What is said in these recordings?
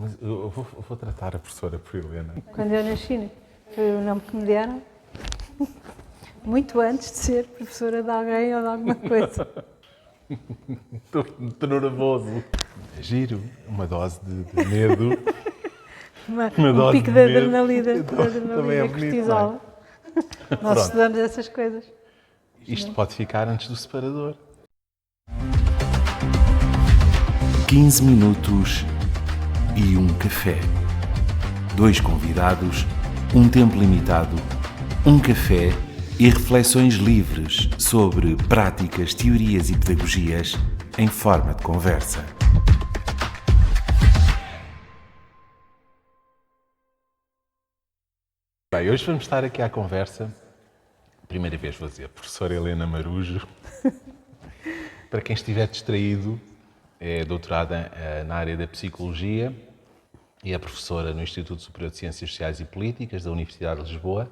Mas eu vou tratar a professora por Helena. Quando eu nasci, foi o nome que me deram, muito antes de ser professora de alguém ou de alguma coisa. Estou nervoso. É giro, uma dose de medo. Um dose pico de de medo. adrenalina, Também é bonito, cortisol. Nós Pronto. estudamos essas coisas. Isto pode ficar antes do separador. 15 minutos e um café. 2 convidados, um tempo limitado, um café e reflexões livres sobre práticas, teorias e pedagogias em forma de conversa. Bem, hoje vamos estar aqui à conversa. Primeira vez vou dizer, professora Helena Marujo. Para quem estiver distraído, é doutorada na área da Psicologia e é professora no Instituto Superior de Ciências Sociais e Políticas da Universidade de Lisboa.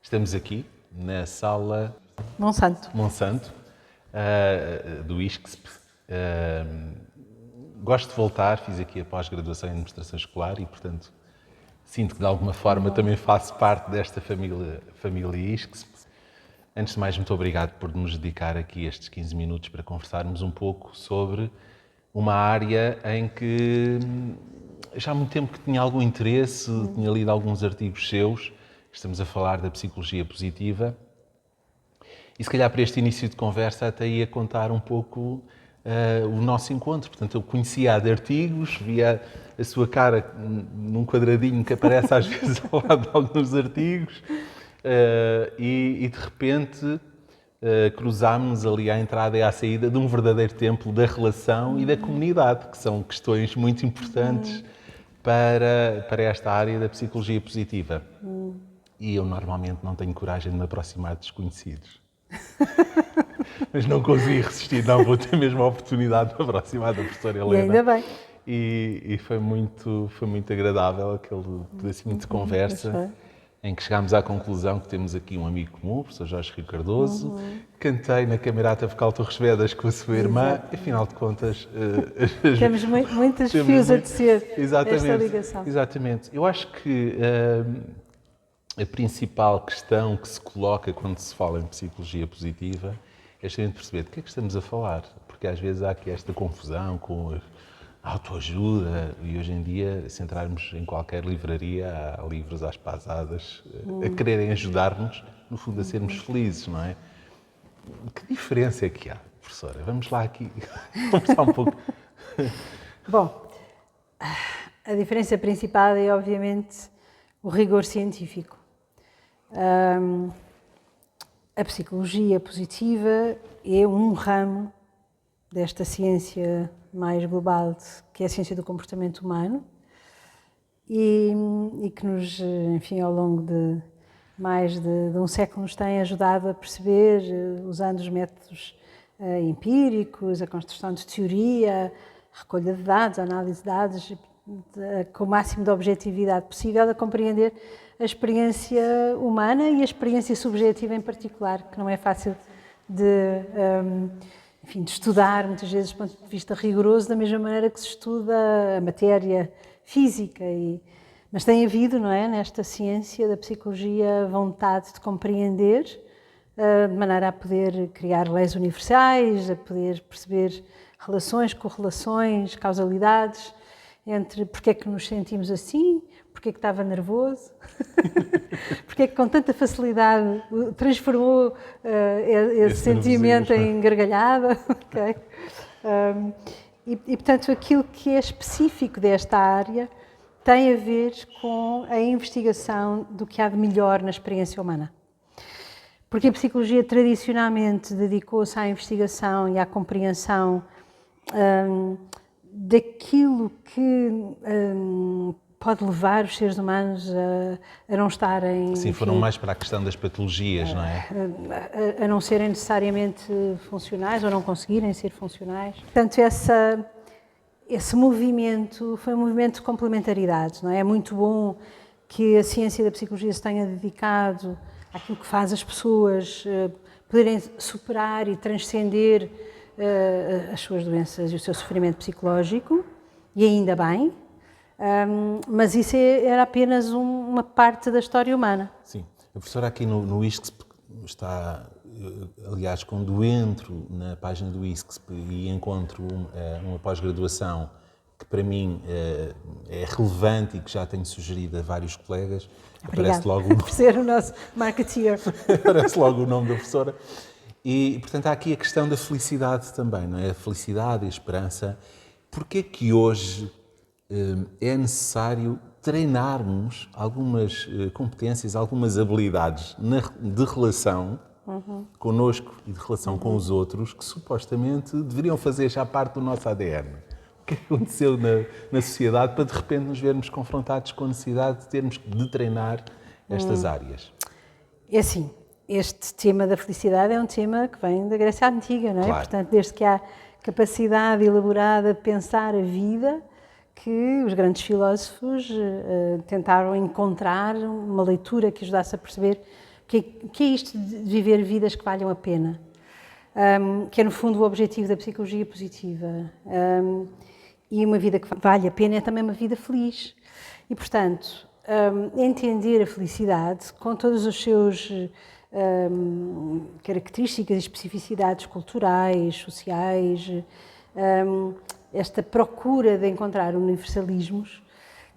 Estamos aqui na sala Monsanto. Do ISCSP. Gosto de voltar, fiz aqui a pós-graduação em Administração Escolar e, portanto, sinto que de alguma forma também faço parte desta família ISCSP. Antes de mais, muito obrigado por nos dedicar aqui estes 15 minutos para conversarmos um pouco sobre uma área em que já há muito tempo que tinha algum interesse, tinha lido alguns artigos seus. Estamos a falar da psicologia positiva. E se calhar para este início de conversa até ia contar um pouco o nosso encontro. Portanto, eu conhecia de artigos, via a sua cara num quadradinho que aparece às vezes ao lado de alguns artigos. E de repente cruzámos ali à entrada e à saída de um verdadeiro templo da relação e da comunidade, que são questões muito importantes para esta área da psicologia positiva. E eu normalmente não tenho coragem de me aproximar de desconhecidos. Mas não consegui resistir, não, vou ter mesmo a oportunidade de me aproximar da professora Helena. E ainda bem. E foi muito agradável aquele pedacinho de conversa em que chegámos à conclusão que temos aqui um amigo comum, o professor Jorge Rio Cardoso. Cantei na Camerata Vocal Torres Vedras com a sua irmã. Afinal de contas... Temos muitos fios a tecer esta ligação. Exatamente. Eu acho que a principal questão que se coloca quando se fala em psicologia positiva é a gente perceber de que é que estamos a falar. Porque às vezes há aqui esta confusão com a autoajuda e hoje em dia, se entrarmos em qualquer livraria, há livros às pasadas a quererem ajudar-nos, no fundo, a sermos felizes, não é? Que diferença é que há, professora? Vamos lá aqui conversar um pouco. Bom, a diferença principal é, obviamente, o rigor científico. A psicologia positiva é um ramo desta ciência mais global, que é a ciência do comportamento humano, e que nos, enfim, ao longo de mais de um século nos tem ajudado a perceber, usando os métodos empíricos, a construção de teoria, a recolha de dados, a análise de dados, com o máximo de objetividade possível, a compreender a experiência humana e a experiência subjetiva em particular, que não é fácil de estudar, muitas vezes, do ponto de vista rigoroso, da mesma maneira que se estuda a matéria física. Mas tem havido, não é, nesta ciência da psicologia, vontade de compreender, de maneira a poder criar leis universais, a poder perceber relações, correlações, causalidades, entre porque é que nos sentimos assim, porque é que estava nervoso, porque é que com tanta facilidade transformou esse sentimento em gargalhada. Okay? Portanto, aquilo que é específico desta área tem a ver com a investigação do que há de melhor na experiência humana. Porque a psicologia tradicionalmente dedicou-se à investigação e à compreensão daquilo que pode levar os seres humanos a não estarem... Sim, foram mais para a questão das patologias, não é? A não serem necessariamente funcionais ou não conseguirem ser funcionais. Portanto, esse movimento foi um movimento de complementaridade, não é? É muito bom que a ciência da psicologia se tenha dedicado àquilo que faz as pessoas poderem superar e transcender as suas doenças e o seu sofrimento psicológico, e ainda bem. Mas isso era apenas uma parte da história humana. Sim. A professora aqui no ISCSP está, aliás, quando entro na página do ISCSP e encontro uma pós-graduação que para mim é relevante e que já tenho sugerido a vários colegas, aparece logo por ser o nosso marketeer. aparece logo o nome da professora. E, portanto, há aqui a questão da felicidade também, não é? A felicidade e a esperança. Porquê que hoje é necessário treinarmos algumas competências, algumas habilidades de relação connosco e de relação com os outros que supostamente deveriam fazer já parte do nosso ADN? O que aconteceu na sociedade para de repente nos vermos confrontados com a necessidade de termos de treinar estas áreas? É assim, este tema da felicidade é um tema que vem da Grécia Antiga, não é? Claro. Portanto, desde que há capacidade elaborada de pensar a vida, que os grandes filósofos tentaram encontrar uma leitura que ajudasse a perceber o que é isto de viver vidas que valham a pena, que é no fundo o objetivo da psicologia positiva. E uma vida que vale a pena é também uma vida feliz. E, portanto, entender a felicidade com todos os seus características e especificidades culturais, sociais, esta procura de encontrar universalismos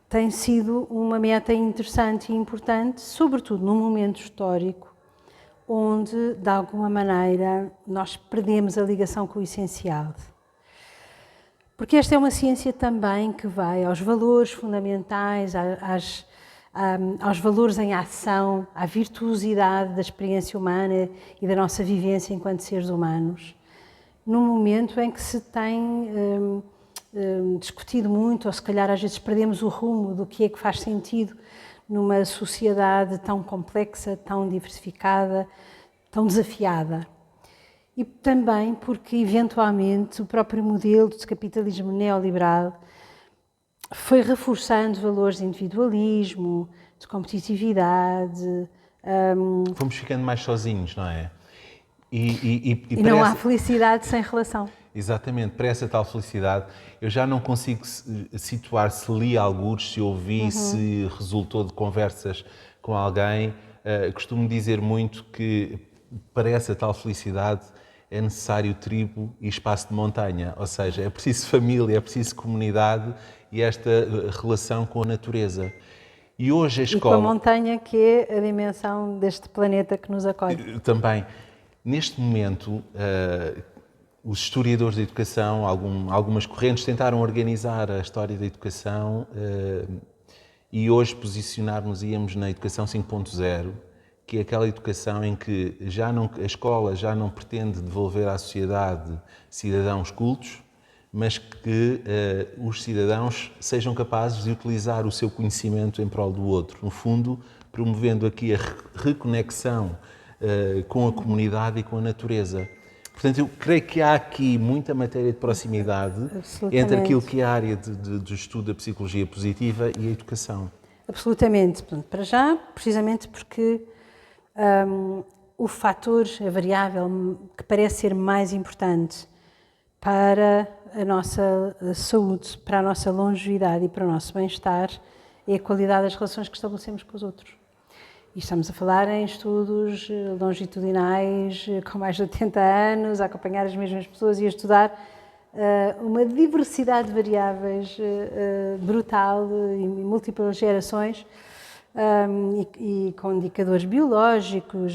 tem sido uma meta interessante e importante, sobretudo num momento histórico onde, de alguma maneira, nós perdemos a ligação com o essencial. Porque esta é uma ciência também que vai aos valores fundamentais, aos valores em ação, à virtuosidade da experiência humana e da nossa vivência enquanto seres humanos, num momento em que se tem discutido muito, ou se calhar às vezes perdemos o rumo do que é que faz sentido numa sociedade tão complexa, tão diversificada, tão desafiada. E também porque, eventualmente, o próprio modelo de capitalismo neoliberal foi reforçando valores de individualismo, de competitividade. Fomos ficando mais sozinhos, não é? E não há felicidade sem relação. Exatamente, para essa tal felicidade, eu já não consigo situar se li algures, se ouvi, se resultou de conversas com alguém. Costumo dizer muito que para essa tal felicidade é necessário tribo e espaço de montanha, ou seja, é preciso família, é preciso comunidade e esta relação com a natureza. E hoje a escola... E com a montanha, que é a dimensão deste planeta que nos acolhe. Também. Neste momento, os historiadores da educação, algumas correntes tentaram organizar a história da educação e hoje posicionar-nos-íamos na educação 5.0, que é aquela educação em que a escola já não pretende devolver à sociedade cidadãos cultos, mas que os cidadãos sejam capazes de utilizar o seu conhecimento em prol do outro. No fundo, promovendo aqui a reconexão com a comunidade e com a natureza. Portanto, eu creio que há aqui muita matéria de proximidade entre aquilo que é a área de estudo da psicologia positiva e a educação. Absolutamente. Para já, precisamente porque o fator, a variável que parece ser mais importante para a nossa saúde, para a nossa longevidade e para o nosso bem-estar é a qualidade das relações que estabelecemos com os outros. E estamos a falar em estudos longitudinais com mais de 80 anos, a acompanhar as mesmas pessoas e a estudar uma diversidade de variáveis brutal em múltiplas gerações e com indicadores biológicos,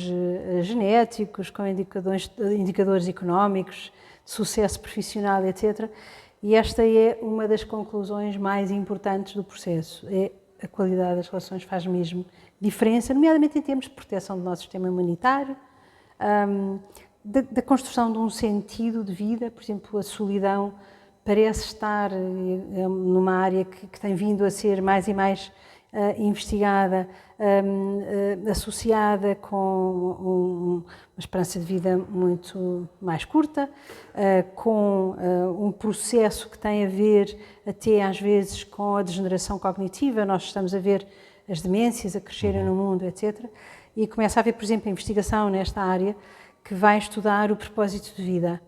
genéticos, com indicadores económicos, de sucesso profissional, etc. E esta é uma das conclusões mais importantes do processo. A qualidade das relações faz mesmo diferença, nomeadamente em termos de proteção do nosso sistema imunitário, da construção de um sentido de vida. Por exemplo, a solidão parece estar numa área que tem vindo a ser mais e mais investigada, associada com uma esperança de vida muito mais curta, com um processo que tem a ver até às vezes com a degeneração cognitiva. Nós estamos a ver as demências a crescerem no mundo, etc. E começa a haver, por exemplo, a investigação nesta área que vai estudar o propósito de vida.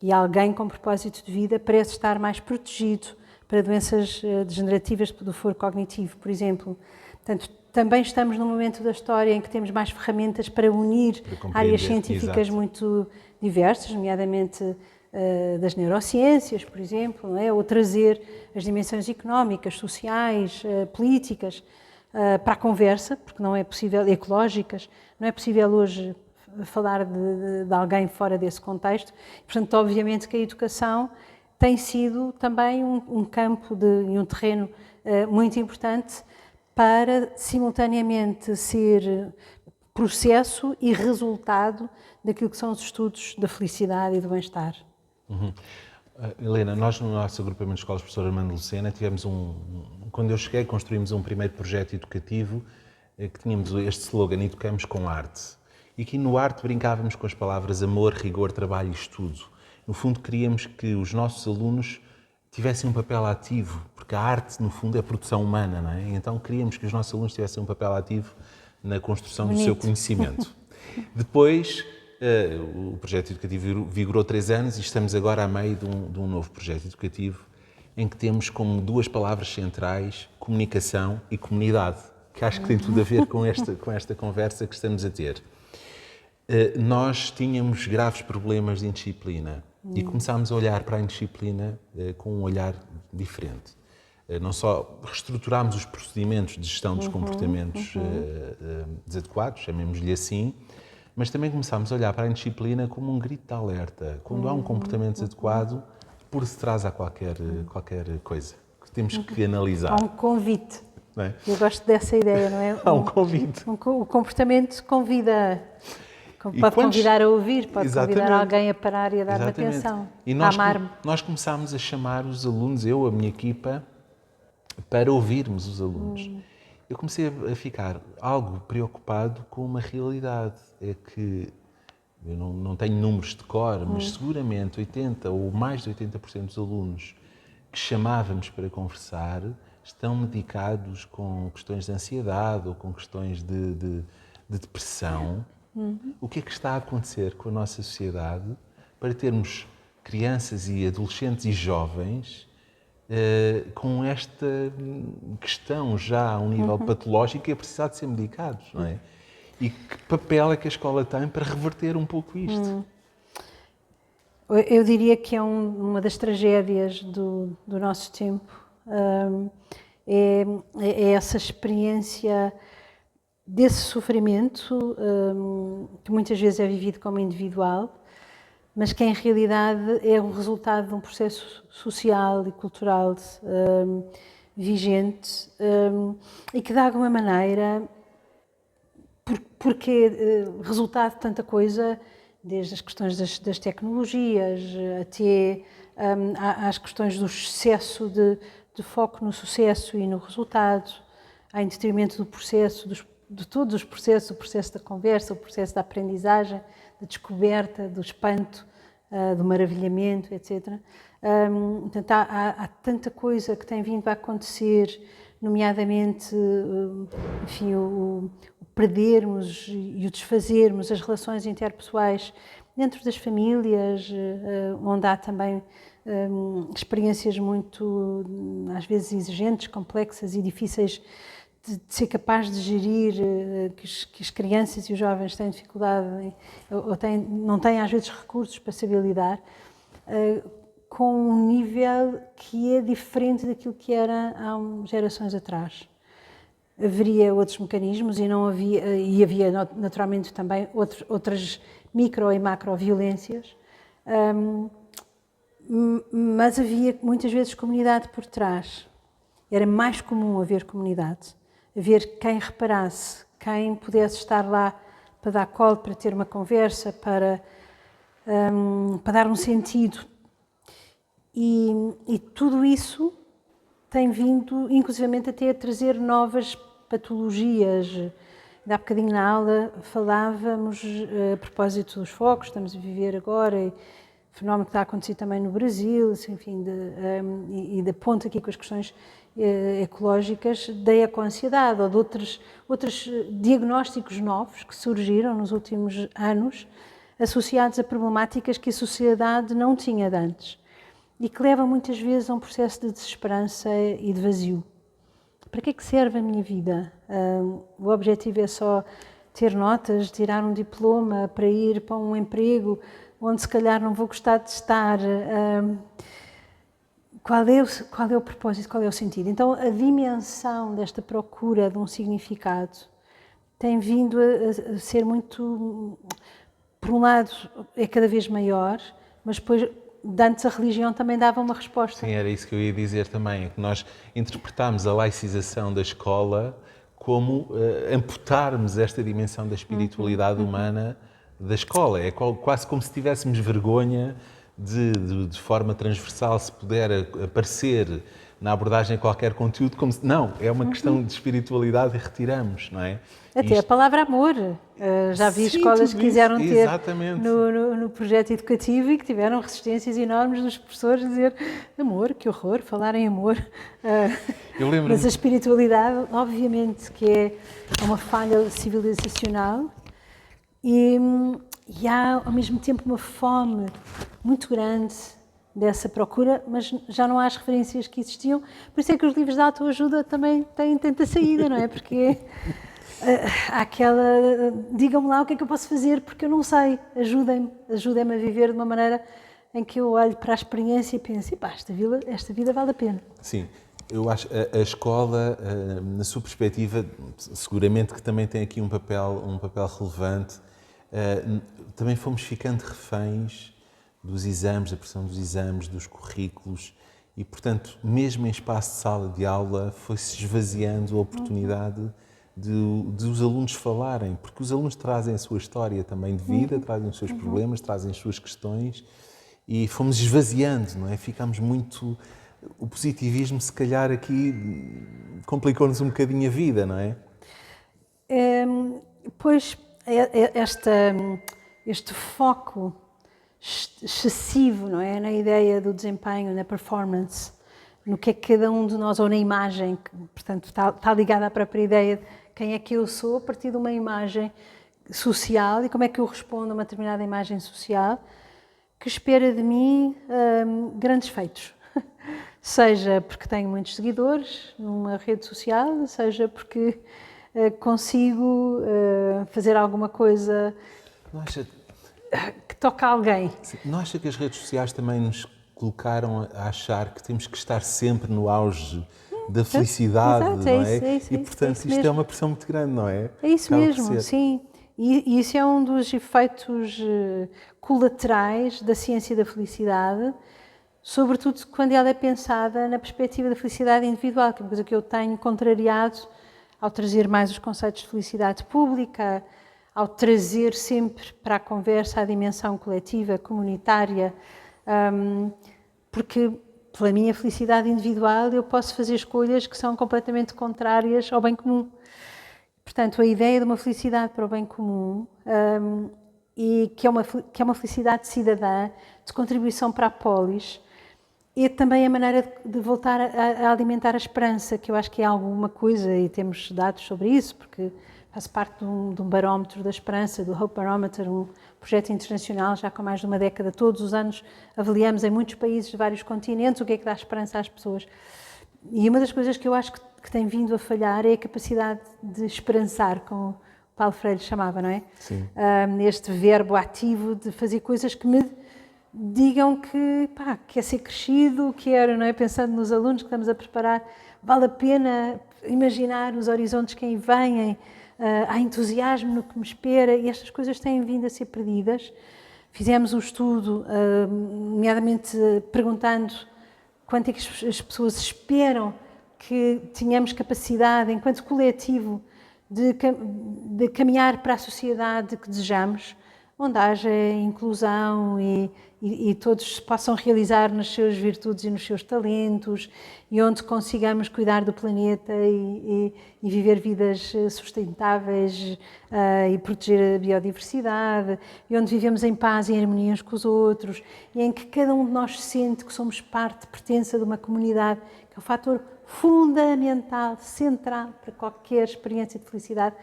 E alguém com propósito de vida parece estar mais protegido para doenças degenerativas do foro cognitivo, por exemplo. Portanto, também estamos num momento da história em que temos mais ferramentas para unir áreas científicas muito diversas, nomeadamente das neurociências, por exemplo, não é? Ou trazer as dimensões económicas, sociais, políticas para a conversa, porque não é possível, ecológicas, não é possível hoje falar de alguém fora desse contexto. Portanto, obviamente que a educação tem sido também um campo e um terreno muito importante para, simultaneamente, ser processo e resultado daquilo que são os estudos da felicidade e do bem-estar. Helena, nós no nosso agrupamento de escolas Professor Armando Lucena tivemos quando eu cheguei, construímos um primeiro projeto educativo que tínhamos este slogan: educamos com arte. E aqui no arte brincávamos com as palavras amor, rigor, trabalho e estudo. No fundo, queríamos que os nossos alunos tivessem um papel ativo, porque a arte, no fundo, é produção humana, não é? Então, queríamos que os nossos alunos tivessem um papel ativo na construção do seu conhecimento. Depois, o projeto educativo vigorou 3 anos e estamos agora a meio de um novo projeto educativo em que temos como 2 palavras centrais comunicação e comunidade, que acho que tem tudo a ver com esta conversa que estamos a ter. Nós tínhamos graves problemas de indisciplina e começámos a olhar para a indisciplina com um olhar diferente. Não só reestruturámos os procedimentos de gestão dos comportamentos desadequados, chamemos-lhe assim, mas também começámos a olhar para a indisciplina como um grito de alerta. Quando há um comportamento desadequado, por detrás há qualquer coisa que temos que analisar. Há um convite. Não é? Eu gosto dessa ideia, não é? Há um convite. O comportamento convida. Pode convidar a ouvir, pode convidar alguém a parar e a dar-me atenção, a amar-me. Nós começámos a chamar os alunos, a minha equipa, para ouvirmos os alunos. Eu comecei a ficar algo preocupado com uma realidade. É que, eu não tenho números de cor, mas seguramente 80% ou mais de 80% dos alunos que chamávamos para conversar estão medicados com questões de ansiedade ou com questões de depressão. O que é que está a acontecer com a nossa sociedade para termos crianças e adolescentes e jovens com esta questão já a um nível patológico e a precisar de ser medicados, não é? E que papel é que a escola tem para reverter um pouco isto? Eu diria que é uma das tragédias do nosso tempo, é essa experiência desse sofrimento que muitas vezes é vivido como individual, mas que em realidade é um resultado de um processo social e cultural vigente e que de alguma maneira, porque é resultado de tanta coisa, desde as questões das tecnologias até às questões do excesso de foco no sucesso e no resultado, em detrimento do processo, de todos os processos, o processo da conversa, o processo da aprendizagem, da descoberta, do espanto, do maravilhamento, etc. Portanto, há tanta coisa que tem vindo a acontecer, nomeadamente, enfim, o perdermos e o desfazermos as relações interpessoais dentro das famílias, onde há também experiências muito, às vezes, exigentes, complexas e difíceis de ser capaz de gerir, que as crianças e os jovens têm dificuldade ou não têm às vezes recursos para saber lidar, com um nível que é diferente daquilo que era há gerações atrás. Haveria outros mecanismos e havia naturalmente também outras micro e macro violências, mas havia muitas vezes comunidade por trás. Era mais comum haver comunidade. Haver quem reparasse, quem pudesse estar lá para dar colo, para ter uma conversa, para dar um sentido. E tudo isso tem vindo, inclusivamente, até a trazer novas patologias. Ainda há bocadinho na aula falávamos, a propósito dos focos, estamos a viver agora, e o fenómeno que está a acontecer também no Brasil, enfim, e da ponta aqui com as questões ecológicas, da ecoansiedade ou de outros diagnósticos novos que surgiram nos últimos anos, associados a problemáticas que a sociedade não tinha de antes. e que leva muitas vezes a um processo de desesperança e de vazio. Para que é que serve a minha vida? O objetivo é só ter notas, tirar um diploma para ir para um emprego onde se calhar não vou gostar de estar. Qual é o propósito, qual é o sentido? Então, a dimensão desta procura de um significado tem vindo a ser muito, por um lado, é cada vez maior, mas depois, antes a religião também dava uma resposta. Sim, era isso que eu ia dizer também, que nós interpretámos a laicização da escola como amputarmos esta dimensão da espiritualidade humana da escola. É quase como se tivéssemos vergonha de forma transversal, se puder aparecer na abordagem de qualquer conteúdo, como se, não, é uma questão de espiritualidade e retiramos, não é? Até a palavra amor. Já vi escolas que quiseram ter no projeto educativo e que tiveram resistências enormes dos professores a dizer amor, que horror, falar em amor. Mas a espiritualidade, obviamente, que é uma falha civilizacional e há, ao mesmo tempo, uma fome muito grande dessa procura, mas já não há as referências que existiam. Por isso é que os livros de autoajuda também têm tanta saída, não é? Porque há aquela, digam-me lá o que é que eu posso fazer, porque eu não sei, ajudem-me a viver de uma maneira em que eu olho para a experiência e penso, esta vida vale a pena. Sim, eu acho que a escola, na sua perspectiva, seguramente que também tem aqui um papel relevante. Também fomos ficando reféns dos exames, da pressão dos exames, dos currículos e, portanto, mesmo em espaço de sala de aula, foi-se esvaziando a oportunidade de os alunos falarem, porque os alunos trazem a sua história também de vida, trazem os seus problemas, trazem as suas questões e fomos esvaziando, não é? Ficámos muito... O positivismo, se calhar, aqui complicou-nos um bocadinho a vida, não é? Pois, este foco excessivo, não é? Na ideia do desempenho, na performance, no que é que cada um de nós, ou na imagem, que, portanto, está ligada à própria ideia de quem é que eu sou a partir de uma imagem social e como é que eu respondo a uma determinada imagem social que espera de mim grandes feitos. Seja porque tenho muitos seguidores numa rede social, seja porque consigo fazer alguma coisa que toca alguém. Não acha que as redes sociais também nos colocaram a achar que temos que estar sempre no auge da felicidade, Exato, não é? É isso, e, portanto, isto mesmo. É uma pressão muito grande, não é? É isso mesmo, sim. E isso é um dos efeitos colaterais da ciência da felicidade, sobretudo quando ela é pensada na perspectiva da felicidade individual, que é uma coisa que eu tenho contrariado ao trazer mais os conceitos de felicidade pública, ao trazer sempre para a conversa a dimensão coletiva, comunitária, porque pela minha felicidade individual eu posso fazer escolhas que são completamente contrárias ao bem comum. Portanto, a ideia de uma felicidade para o bem comum e que é uma felicidade cidadã, de contribuição para a polis, é também a maneira de voltar a alimentar a esperança, que eu acho que é alguma coisa, e temos dados sobre isso, porque faço parte de um barómetro da esperança, do Hope Barometer, um projeto internacional já com mais de uma década. Todos os anos avaliamos em muitos países de vários continentes o que é que dá esperança às pessoas. E uma das coisas que eu acho que tem vindo a falhar é a capacidade de esperançar, como o Paulo Freire chamava, não é? Sim. Este verbo ativo de fazer coisas que me digam que quer ser crescido, quero, não é? Pensando nos alunos que estamos a preparar, vale a pena imaginar os horizontes que aí vêm, há entusiasmo no que me espera, e estas coisas têm vindo a ser perdidas. Fizemos um estudo, nomeadamente perguntando quanto é que as pessoas esperam que tenhamos capacidade, enquanto coletivo, de caminhar para a sociedade que desejamos, onde haja inclusão e todos possam realizar nas suas virtudes e nos seus talentos, e onde consigamos cuidar do planeta e viver vidas sustentáveis e proteger a biodiversidade, e onde vivemos em paz e em harmonia uns com os outros, e em que cada um de nós sente que somos parte, pertença de uma comunidade, que é um fator fundamental, central para qualquer experiência de felicidade.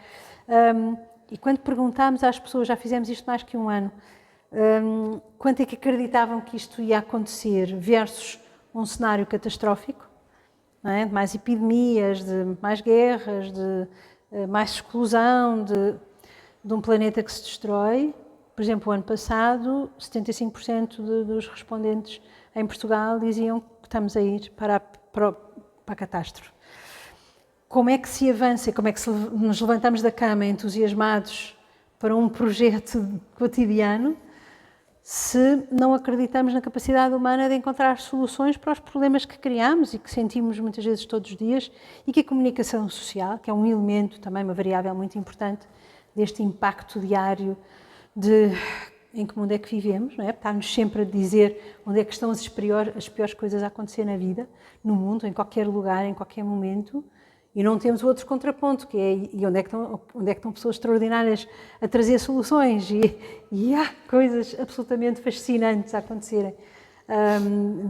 E quando perguntámos às pessoas, já fizemos isto mais que um ano, quanto é que acreditavam que isto ia acontecer versus um cenário catastrófico, não é? De mais epidemias, de mais guerras, de mais exclusão, de um planeta que se destrói. Por exemplo, o ano passado, 75% dos respondentes em Portugal diziam que estamos a ir para a catástrofe. Como é que se avança e como é que nos levantamos da cama entusiasmados para um projeto cotidiano se não acreditamos na capacidade humana de encontrar soluções para os problemas que criamos e que sentimos muitas vezes todos os dias, e que a comunicação social, que é um elemento, também uma variável muito importante deste impacto diário em que mundo é que vivemos, não é? Está-nos sempre a dizer onde é que estão as piores coisas a acontecer na vida, no mundo, em qualquer lugar, em qualquer momento. E não temos o outro contraponto, que é e onde é que estão pessoas extraordinárias a trazer soluções, e há coisas absolutamente fascinantes a acontecerem,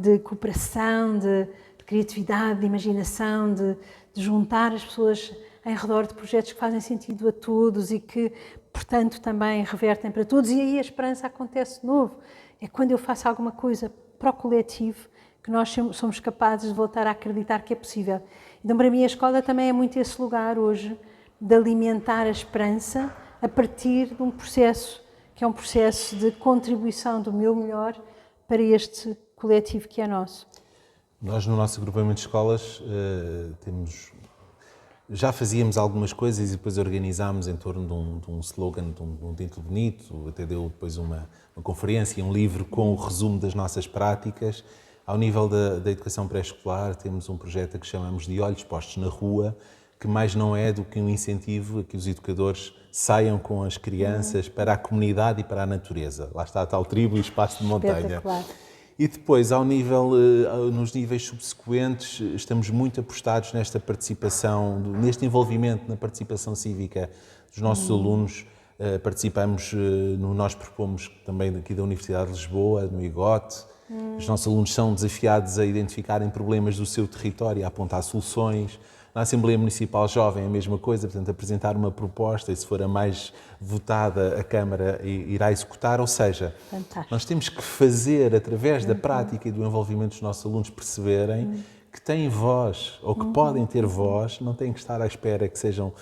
de cooperação, de criatividade, de imaginação, de juntar as pessoas em redor de projetos que fazem sentido a todos e que, portanto, também revertem para todos. E aí a esperança acontece de novo. É quando eu faço alguma coisa para o coletivo que nós somos capazes de voltar a acreditar que é possível. Então, para mim, a escola também é muito esse lugar hoje de alimentar a esperança a partir de um processo que é um processo de contribuição do meu melhor para este coletivo que é nosso. Nós, no nosso agrupamento de escolas, já fazíamos algumas coisas e depois organizámos em torno de um slogan, de um título bonito, até deu depois uma conferência, um livro com o resumo das nossas práticas. Ao nível da educação pré-escolar, temos um projeto que chamamos de Olhos Postos na Rua, que mais não é do que um incentivo a que os educadores saiam com as crianças para a comunidade e para a natureza. Lá está a tal tribo e espaço de montanha. E depois, nos níveis subsequentes, estamos muito apostados nesta participação, neste envolvimento na participação cívica dos nossos alunos. Nós propomos também aqui da Universidade de Lisboa, no IGOT. Os nossos alunos são desafiados a identificarem problemas do seu território, a apontar soluções. Na Assembleia Municipal Jovem, a mesma coisa, portanto, apresentar uma proposta e, se for a mais votada, a Câmara irá executar. Ou seja, fantástico. Nós temos que fazer, através da prática e do envolvimento dos nossos alunos, perceberem que têm voz, ou que podem ter voz, não têm que estar à espera que sejam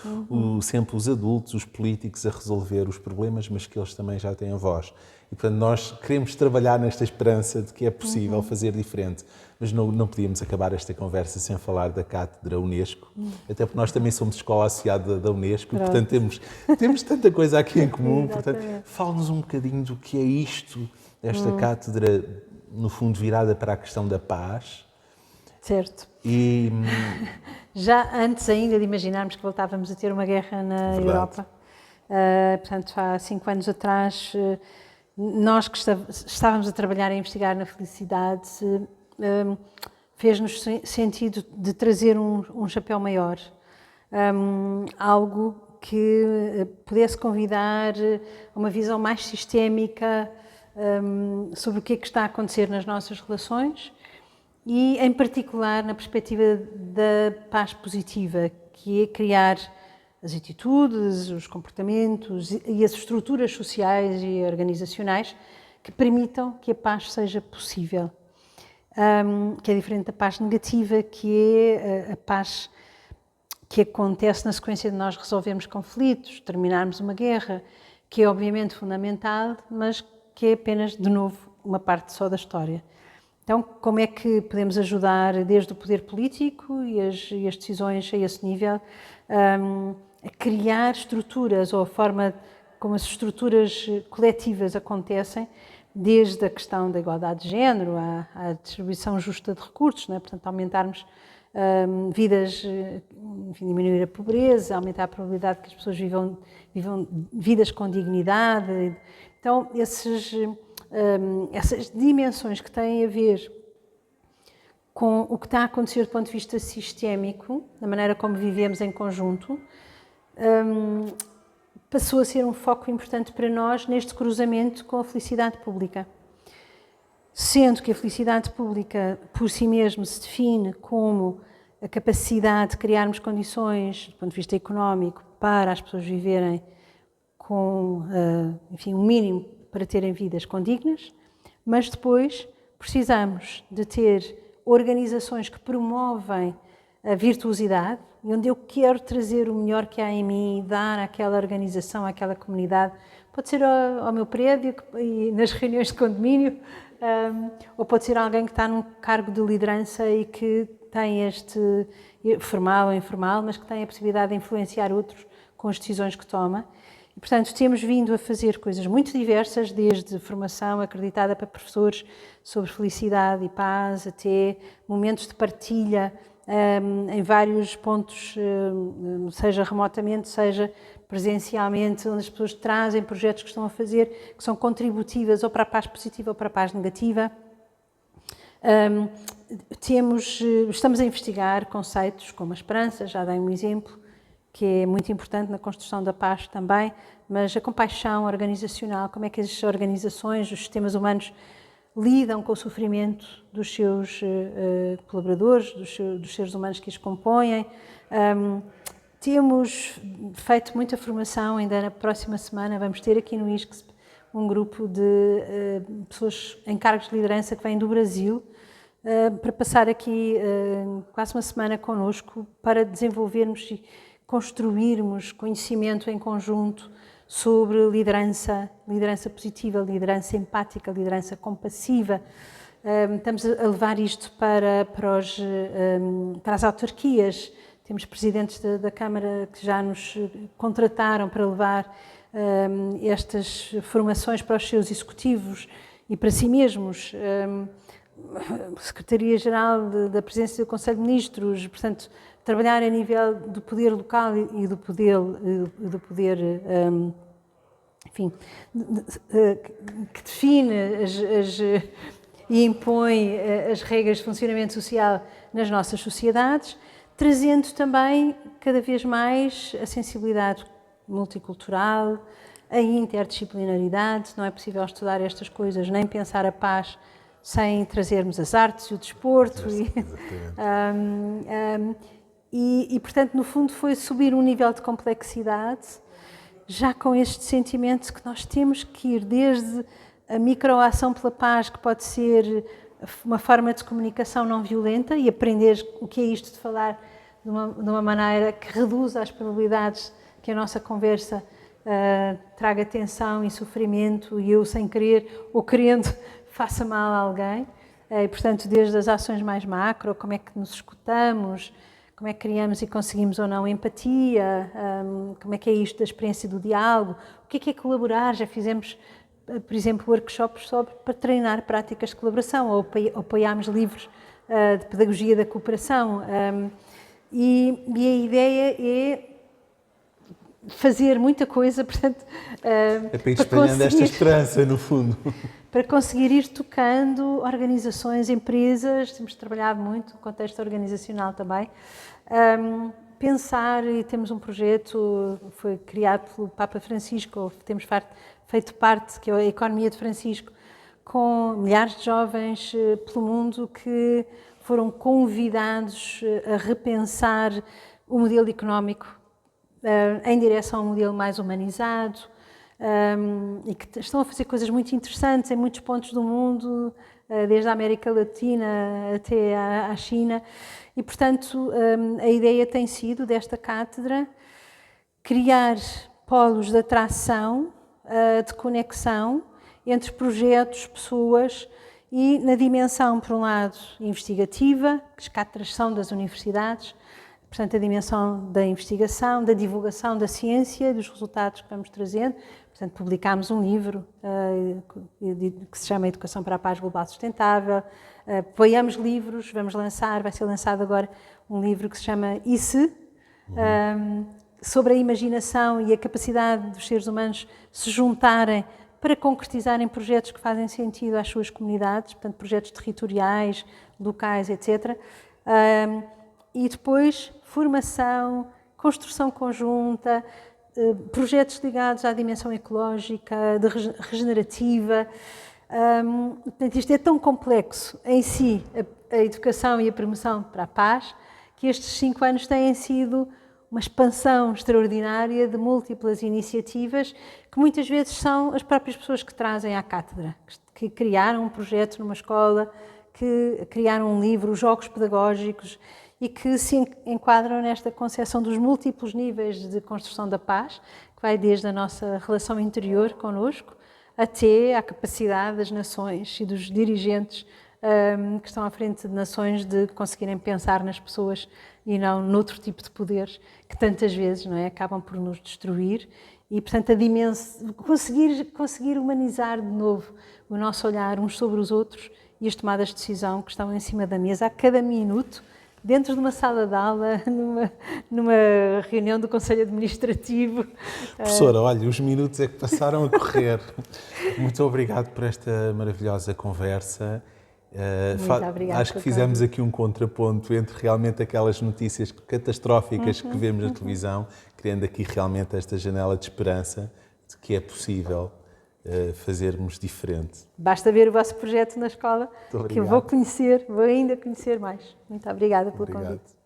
sempre os adultos, os políticos a resolver os problemas, mas que eles também já têm voz. E, portanto, nós queremos trabalhar nesta esperança de que é possível fazer diferente. Mas não podíamos acabar esta conversa sem falar da Cátedra Unesco, até porque nós também somos escola associada da Unesco, e, portanto, temos tanta coisa aqui em comum. Portanto, fale-nos um bocadinho do que é isto, esta cátedra, no fundo, virada para a questão da paz. Certo. E já antes ainda de imaginarmos que voltávamos a ter uma guerra na Europa, portanto, há 5 anos atrás, nós que estávamos a trabalhar e a investigar na felicidade, fez-nos sentido de trazer um chapéu maior, algo que pudesse convidar a uma visão mais sistémica sobre o que é que está a acontecer nas nossas relações e, em particular, na perspectiva da paz positiva, que é criar as atitudes, os comportamentos e as estruturas sociais e organizacionais que permitam que a paz seja possível. Que é diferente da paz negativa, que é a paz que acontece na sequência de nós resolvermos conflitos, terminarmos uma guerra, que é obviamente fundamental, mas que é apenas, de novo, uma parte só da história. Então, como é que podemos ajudar desde o poder político e as decisões a esse nível a criar estruturas, ou a forma como as estruturas coletivas acontecem, desde a questão da igualdade de género à distribuição justa de recursos, não é? Portanto, aumentarmos vidas, enfim, diminuir a pobreza, aumentar a probabilidade que as pessoas vivam vidas com dignidade. Então, essas dimensões que têm a ver com o que está a acontecer do ponto de vista sistémico, da maneira como vivemos em conjunto, passou a ser um foco importante para nós neste cruzamento com a felicidade pública. Sendo que a felicidade pública, por si mesma, se define como a capacidade de criarmos condições, do ponto de vista económico, para as pessoas viverem com, enfim, o mínimo para terem vidas condignas, mas depois precisamos de ter organizações que promovem a virtuosidade, e onde eu quero trazer o melhor que há em mim e dar àquela organização, àquela comunidade. Pode ser ao meu prédio e nas reuniões de condomínio, ou pode ser alguém que está num cargo de liderança e que tem formal ou informal, mas que tem a possibilidade de influenciar outros com as decisões que toma. E, portanto, temos vindo a fazer coisas muito diversas, desde formação acreditada para professores sobre felicidade e paz, até momentos de partilha em vários pontos, seja remotamente, seja presencialmente, onde as pessoas trazem projetos que estão a fazer, que são contributivas ou para a paz positiva ou para a paz negativa. Estamos a investigar conceitos como a esperança, já dei um exemplo, que é muito importante na construção da paz também, mas a compaixão organizacional, como é que as organizações, os sistemas humanos lidam com o sofrimento dos seus colaboradores, dos seres humanos que os compõem. Temos feito muita formação, ainda na próxima semana vamos ter aqui no ISCSP um grupo de pessoas em cargos de liderança que vêm do Brasil, para passar aqui quase uma semana connosco para desenvolvermos e construirmos conhecimento em conjunto sobre liderança positiva, liderança empática, liderança compassiva. Estamos a levar isto para as autarquias. Temos presidentes da Câmara que já nos contrataram para levar estas formações para os seus executivos e para si mesmos. Secretaria-Geral da Presidência do Conselho de Ministros, portanto, trabalhar a nível do poder local e do poder enfim, que define e impõe as regras de funcionamento social nas nossas sociedades, trazendo também cada vez mais a sensibilidade multicultural, a interdisciplinaridade. Não é possível estudar estas coisas nem pensar a paz sem trazermos as artes e o desporto. Portanto, no fundo, foi subir um nível de complexidade, já com este sentimento que nós temos que ir desde a microação pela paz, que pode ser uma forma de comunicação não violenta, e aprender o que é isto de falar de uma maneira que reduza as probabilidades que a nossa conversa traga tensão e sofrimento, e eu, sem querer ou querendo, faça mal a alguém. E, portanto, desde as ações mais macro, como é que nos escutamos, como é que criamos e conseguimos ou não empatia, como é que é isto da experiência do diálogo, o que é colaborar. Já fizemos, por exemplo, workshops para treinar práticas de colaboração, ou apoiámos livros de pedagogia da cooperação. E a ideia é fazer muita coisa, portanto... É para ir espalhando esta esperança, no fundo. Para conseguir ir tocando organizações, empresas, temos trabalhado muito no contexto organizacional também, pensar, e temos um projeto, foi criado pelo Papa Francisco, temos feito parte, que é a Economia de Francisco, com milhares de jovens pelo mundo que foram convidados a repensar o modelo económico em direção a um modelo mais humanizado, e que estão a fazer coisas muito interessantes em muitos pontos do mundo, desde a América Latina até à China. E, portanto, a ideia tem sido, desta cátedra, criar polos de atração, de conexão entre projetos, pessoas, e na dimensão, por um lado, investigativa, que as cátedras são das universidades, portanto, a dimensão da investigação, da divulgação da ciência, dos resultados que vamos trazendo. Portanto, publicámos um livro que se chama Educação para a Paz Global Sustentável, apoiamos livros, vai ser lançado agora um livro que se chama E Se?, sobre a imaginação e a capacidade dos seres humanos se juntarem para concretizarem projetos que fazem sentido às suas comunidades, portanto, projetos territoriais, locais, etc. E depois, formação, construção conjunta, projetos ligados à dimensão ecológica, regenerativa. Portanto, isto é tão complexo em si, a educação e a promoção para a paz, que estes 5 anos têm sido uma expansão extraordinária de múltiplas iniciativas que muitas vezes são as próprias pessoas que trazem à cátedra, que criaram um projeto numa escola, que criaram um livro, jogos pedagógicos e que se enquadram nesta concepção dos múltiplos níveis de construção da paz, que vai desde a nossa relação interior connosco até à capacidade das nações e dos dirigentes que estão à frente de nações de conseguirem pensar nas pessoas e não noutro tipo de poderes que tantas vezes, não é, acabam por nos destruir e, portanto, conseguir humanizar de novo o nosso olhar uns sobre os outros e as tomadas de decisão que estão em cima da mesa a cada minuto, dentro de uma sala de aula, numa reunião do Conselho Administrativo. Professora, olha, os minutos é que passaram a correr. Muito obrigado por esta maravilhosa conversa. Muito obrigada. Acho que fizemos aqui um contraponto entre realmente aquelas notícias catastróficas que vemos na televisão, criando aqui realmente esta janela de esperança de que é possível fazermos diferente. Basta ver o vosso projeto na escola, que eu vou ainda conhecer mais. Muito obrigada pelo convite.